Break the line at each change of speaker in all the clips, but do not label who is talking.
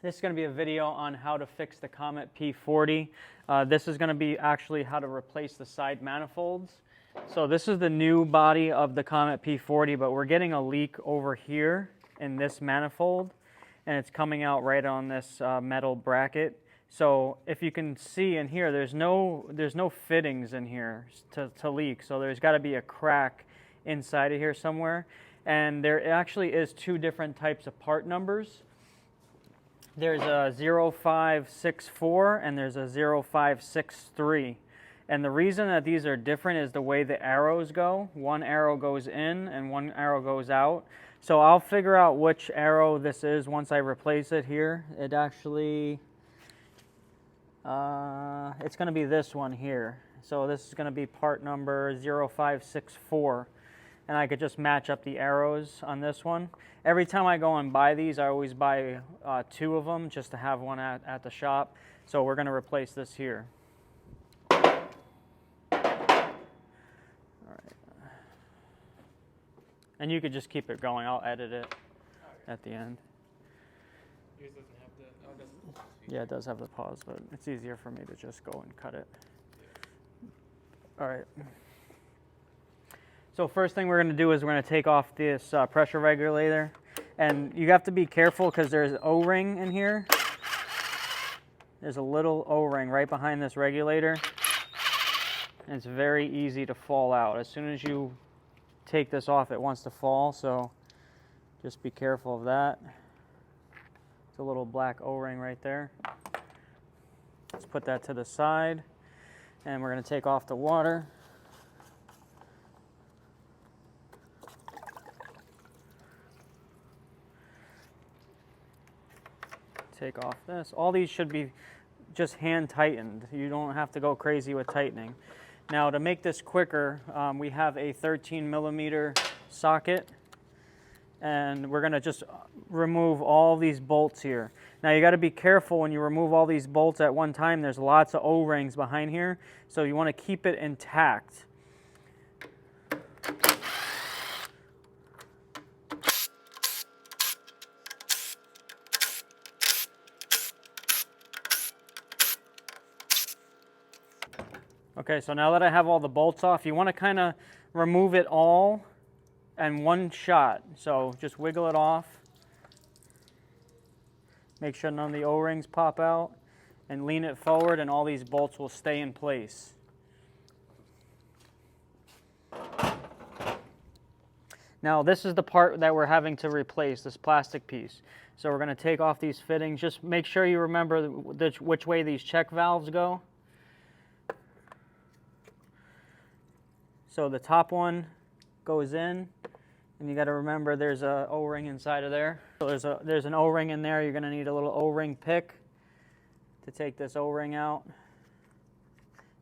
This is going to be a video on how to fix the Comet P40. This is going to be actually how to replace the side manifolds. So this is the new body of the Comet P40, but we're getting a leak over here in this manifold, and it's coming out right on this metal bracket. So if you can see in here, there's no fittings in here to leak. So there's got to be a crack inside of here somewhere. And there actually is two different types of part numbers. There's a 0564 and there's a 0563. And the reason that these are different is the way the arrows go. One arrow goes in and one arrow goes out. So I'll figure out which arrow this is once I replace it here. It actually, it's going to be this one here. So this is going to be part number 0564. And I could just match up the arrows on this one. Every time I go and buy these, I always buy two of them just to have one at the shop. So we're going to replace this here. All right. And you could just keep it going. I'll edit it at the end.
Yours doesn't have the, oh, it doesn't.
Yeah, it does have the pause, but it's easier for me to just go and cut it. All right. So first thing we're going to do is we're going to take off this pressure regulator. And you have to be careful because there's O-ring in here. There's a little O-ring right behind this regulator. And it's very easy to fall out. As soon as you take this off, it wants to fall. So just be careful of that. It's a little black O-ring right there. Let's put that to the side. And we're going to take off the water. Take off this. All these should be just hand tightened. You don't have to go crazy with tightening. Now to make this quicker, we have a 13mm socket, and we're going to just remove all these bolts here. Now you got to be careful when you remove all these bolts at one time. There's lots of O-rings behind here, so you want to keep it intact. Okay, so now that I have all the bolts off, you want to kind of remove it all in one shot. So just wiggle it off. Make sure none of the O-rings pop out, and lean it forward, and all these bolts will stay in place. Now this is the part that we're having to replace, this plastic piece. So we're going to take off these fittings. Just make sure you remember which way these check valves go. So the top one goes in, and you got to remember there's a O-ring inside of there. So there's an O-ring in there. You're going to need a little O-ring pick to take this O-ring out.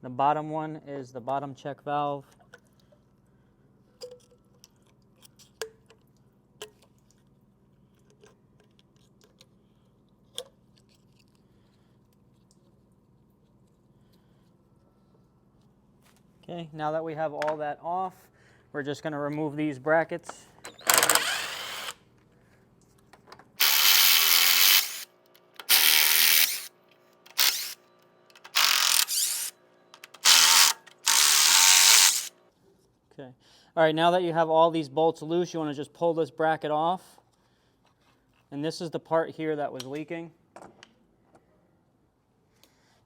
The bottom one is the bottom check valve. Okay, now that we have all that off, we're just going to remove these brackets. Okay, all right, now that you have all these bolts loose, you want to just pull this bracket off. And this is the part here that was leaking.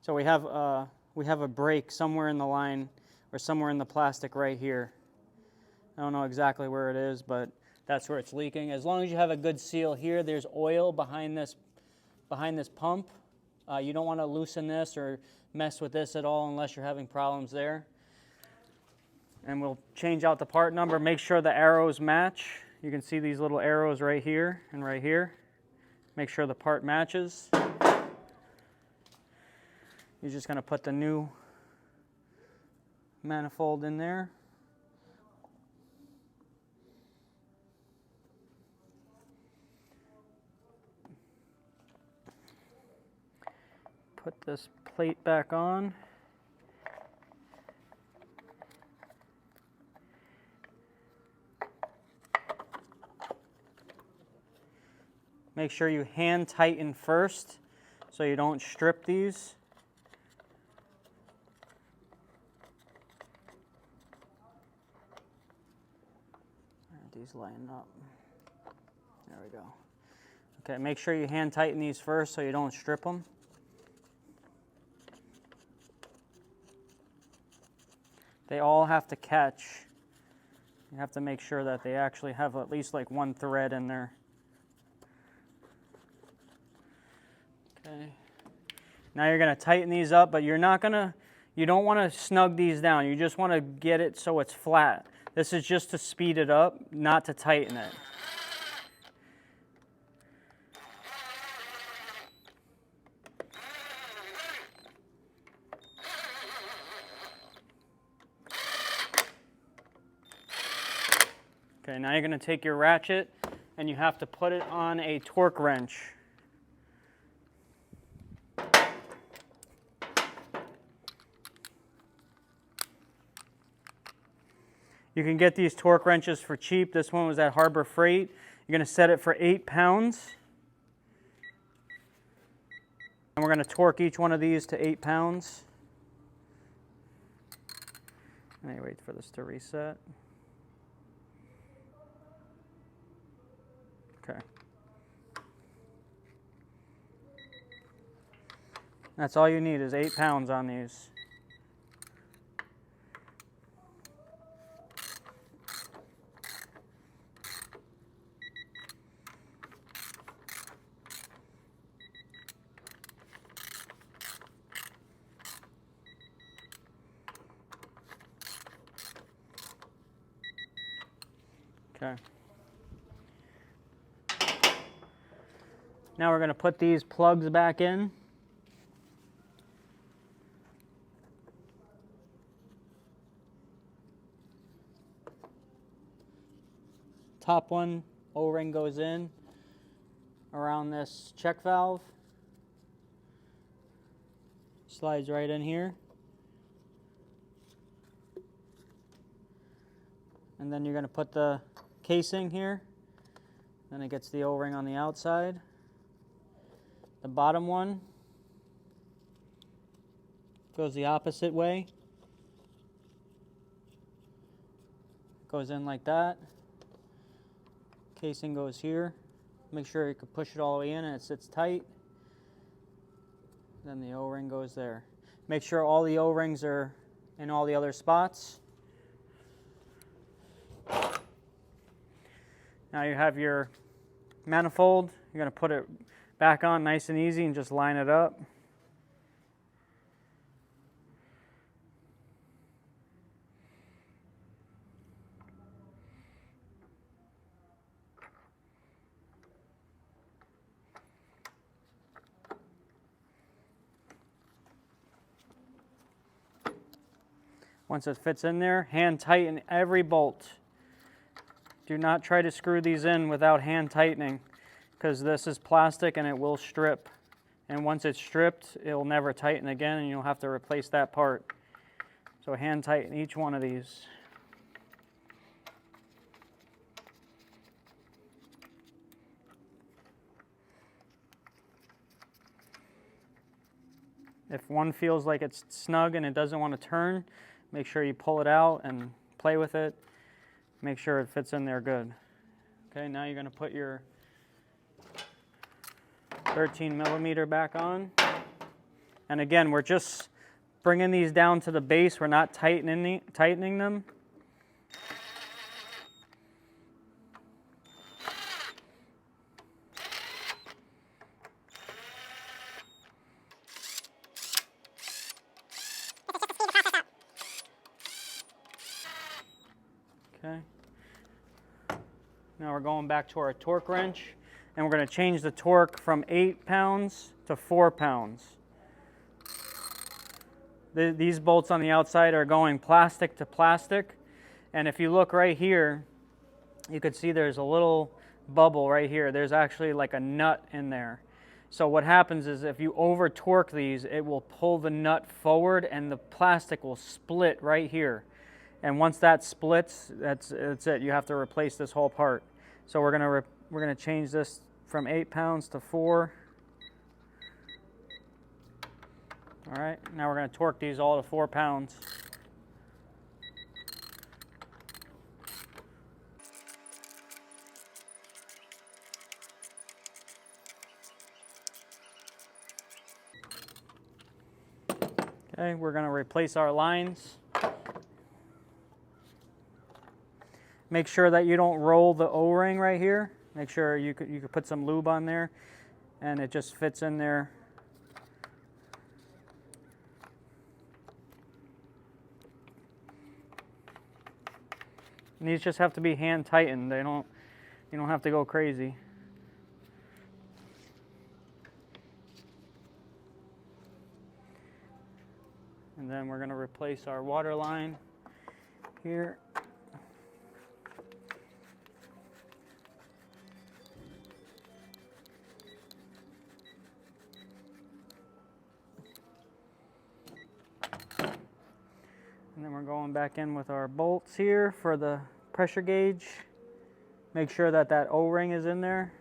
So we have a break somewhere in the line, or somewhere in the plastic right here. I don't know exactly where it is, but that's where it's leaking. As long as you have a good seal here, there's oil behind this pump. You don't want to loosen this or mess with this at all unless you're having problems there. And we'll change out the part number. Make sure the arrows match. You can see these little arrows right here and right here. Make sure the part matches. You're just going to put the new manifold in there. Put this plate back on. Make sure you hand tighten first so you don't strip these. Aren't these lining up? There we go. Okay, make sure you hand tighten these first so you don't strip them. They all have to catch. You have to make sure that they actually have at least like one thread in there. Okay. Now you're going to tighten these up, but you don't want to snug these down. You just want to get it so it's flat. This is just to speed it up, not to tighten it. Okay, now you're going to take your ratchet and you have to put it on a torque wrench. You can get these torque wrenches for cheap. This one was at Harbor Freight. You're going to set it for 8 pounds. And we're going to torque each one of these to 8 pounds. And I wait for this to reset. Okay. That's all you need is 8 pounds on these. Okay. Now we're going to put these plugs back in. Top one O-ring goes in around this check valve. Slides right in here. And then you're going to put the casing here. Then it gets the O-ring on the outside. The bottom one goes the opposite way. Goes in like that. Casing goes here. Make sure you can push it all the way in and it sits tight. Then the O-ring goes there. Make sure all the O-rings are in all the other spots. Now you have your manifold. You're going to put it back on nice and easy and just line it up. Once it fits in there, hand tighten every bolt. Do not try to screw these in without hand tightening, because this is plastic and it will strip. And once it's stripped, it will never tighten again and you'll have to replace that part. So hand tighten each one of these. If one feels like it's snug and it doesn't want to turn, make sure you pull it out and play with it. Make sure it fits in there good. Okay, now you're going to put your 13 millimeter back on. And again, we're just bringing these down to the base. We're not tightening them. Okay. Now we're going back to our torque wrench and we're going to change the torque from 8 pounds to 4 pounds. These bolts on the outside are going plastic to plastic, and if you look right here, you can see there's a little bubble right here. There's actually like a nut in there. So what happens is if you over torque these, it will pull the nut forward and the plastic will split right here. And once that splits, that's it. You have to replace this whole part. So we're gonna change this from 8 pounds to 4. All right, now we're going to torque these all to 4 pounds. Okay, we're going to replace our lines. Make sure that you don't roll the O-ring right here. Make sure you could put some lube on there and it just fits in there. And these just have to be hand tightened. You don't have to go crazy. And then we're going to replace our water line here. And then we're going back in with our bolts here for the pressure gauge. Make sure that that O-ring is in there.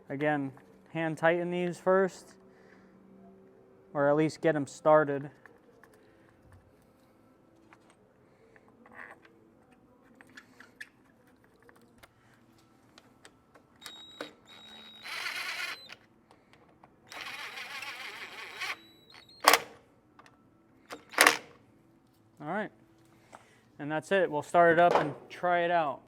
Again, hand tighten these first, or at least get them started. All right, and that's it. We'll start it up and try it out.